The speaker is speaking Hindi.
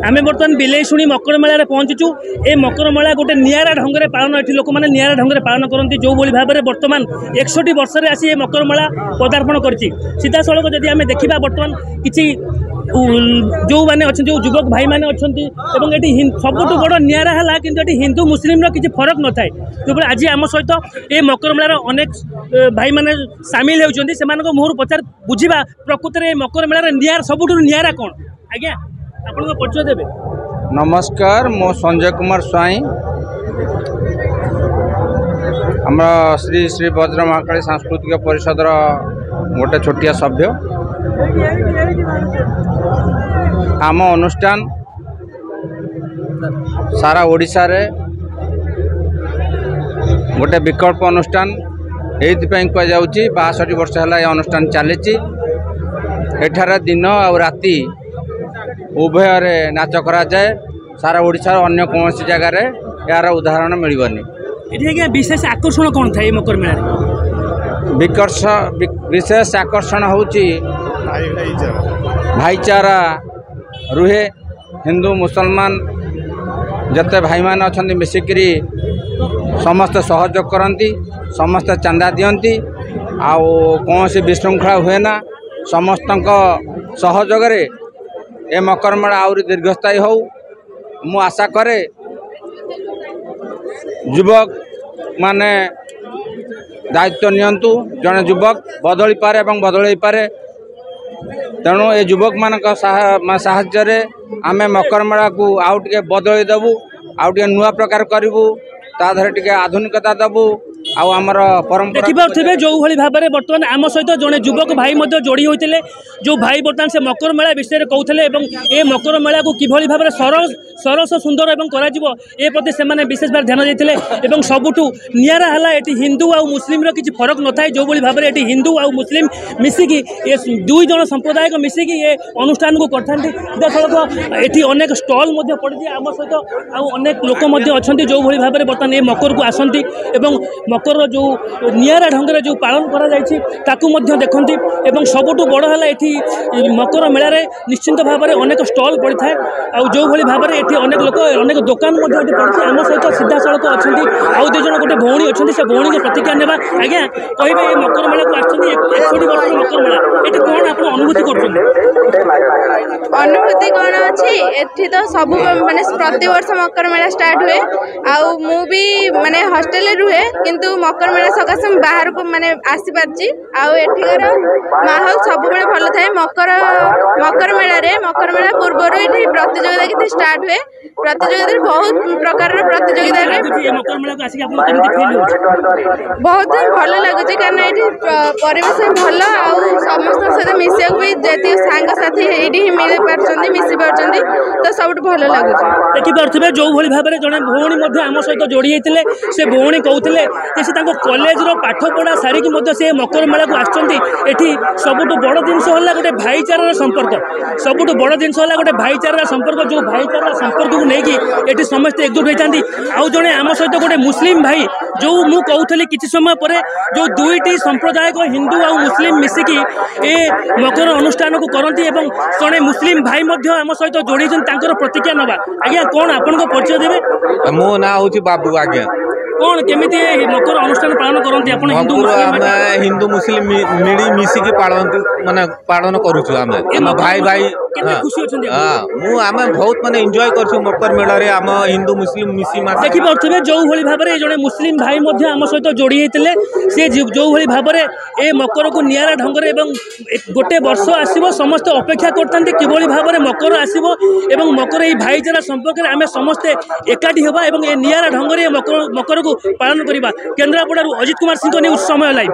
आम बर्तमान बिलेशुणी मकर मेला पहुँचुचु। ए मकर मेला गोटे निरा ढंग से पालन ये लोक मैंने निरा ढंग से पालन करती जो भाव में बर्तमान 61 वर्ष से आसी मकर मेला पदार्पण कर सीधा सड़क जदि आम देखा बर्तमान किसी जो मैंने अच्छा जो युवक भाई मैंने अच्छा सबुठ बड़ निरा है कि हिंदू मुस्लिम किसी फरक न थाए जो आज आम सहित ये मकर मेलार अनेक भाई मैंने सामिल होती मुहर पचार बुझा प्रकृत में मकर मेलार निरा सबुठ निरा कौन आज्ञा आप परिचय देवे। नमस्कार मो संजय कुमार स्वाई आम श्री श्री वज्र महाकाली सांस्कृतिक परिषद गोटे छोटिया सभ्य आम अनुष्ठान सारा ओडिशा रे गोटे विकल्प अनुष्ठान ये कहुँ 62 वर्ष है अनुष्ठान चली एठार दिन आ राति उभय नाच करा जाए सारा ओडिशा अन्य कौन सी जगार यार उदाहरण मिलनी। विशेष आकर्षण कौन था मकर मेला विशेष आकर्षण होची भाईचारा रुहे हिंदू मुसलमान जते भाई मान अच्छा मिसिकी समस्ते सहयोग करती समस्ते चंदा दियंती आउ कौन सी विशृंखला हुए ना समस्त सहयोग ए मकर मेला आउरी दीर्घस्थायी हो मु आशा करे युवक माने दायित्व नियंतु जड़े युवक बदली पारे एवं बदल पारे तेणु ये युवक मान साहाय्य आमे मकर मेला को आउ टे बदल देवु आउ टे नुआ प्रकार करूँ ताधर टे आधुनिकता देवु आमर परंपरा देखिए जो भाव में बर्तमान आम सहित जड़े युवक भाई जोड़ी होते जो भाई बर्तमान से मकर मेला विषय कहते ये मकर मेला को किभली भाव में सरस सुंदर प्रति से विशेष भाव ध्यान देते सबुठ निरा है ये हिंदू आ मुस्लिम किसी फरक न था जो भाव में ये हिंदू आ मुस्लिम मिसिकी ये दुई जन संप्रदाय को मिसिकी ये अनुष्ठान को करते ये अनेक स्टल पड़ी आम सहित अनेक लोक अच्छा जो भाव में बर्तमान ये मकर को आसती मकर जो निरा ढंग से जो पालन करा देखती सबुठ बड़ है ये मकर मेल निश्चिंत भाव में अनेक स्टल पड़ी था जो भाव में ये अनेक लोक अनेक दुकान पड़ी आम सहित सीधा सड़क अच्छा आउ दुई जन गोटे भौणी अच्छा से भौणी को प्रतिक्रिया नेबा आज्ञा कहे ये मकर मेला को आसती 61 वर्ष मकर मेला ये कौन आप अनुभूति कर अनुभूति कौन अच्छी एठी तो सब माने प्रति वर्ष मकर मेला स्टार्ट हुए आउ मु भी माने हॉस्टल रुहे किंतु मकर मेला सकाशे बाहर को माने आसी पारची आउ एठिकार माहौल सब बेले भल थाए मकर मेला पूर्वर ये प्रतियोगिता कितने स्टार्ट हुए प्रतियोगिता बहुत प्रकार प्रतियोगिता बहुत ही भल लगुच कारण ये परिवेश भल आउ समस्त सहित मिसा भी जी सांग साथी ये मिल पार्टी मिसी पार्टी तो सब भल लगुच देखिपे जो भाव में जड़े भौणी आम सहित जोड़ी होते से भौणी कहते से कॉलेज पाठ पढ़ा सारिकी से मकर मेला को आसती सबुठ बड़ जिनस है गोटे भाईचारार संपर्क सबुठ बड़ जिनस है गोटे भाईचारार संपर्क जो भाईचारार संपर्क को लेकिन ये समस्ते एकजुट होती आउ जड़े आम सहित गोटे मुस्लिम भाई जो मु कहूली किसी समय पर जो दुईटी संप्रदाय को हिंदू आ मुस्लिम मिसिकी ए मकर अनुष्ठान को करती जड़े मुस्लिम भाई आम सहित जोड़ी प्रतिक्रिया नवा आज्ञा कौन आपन परिचय देवे। मो ना हूँ बाबू आज्ञा कौन केमिति मकर अनुष्ठान पालन करते हिंदू मुस्लिम मिली मिसिकी माने पालन करूछु आमे भाई भाई खुशी अच्छे आम बहुत माने एंजॉय करछु मकर मेला रे आम हिंदू मुस्लिम मिसी देखि पारे जो भाई भाव में जड़े मुस्लिम भाई आम सहित जोड़ी होते सी जो भाव में ए मकर को निरा ढंग से गोटे वर्ष आसो समस्ते अपेक्षा करते किभली भाव में मकर आसो मकर ये भाईचारा संपर्क में आम समस्ते एकाठी होगा ए निरा ढंग से मकर को पालन करवा। केन्द्रापड़ा अजित कुमार सिंह न्यूज समय लाइव।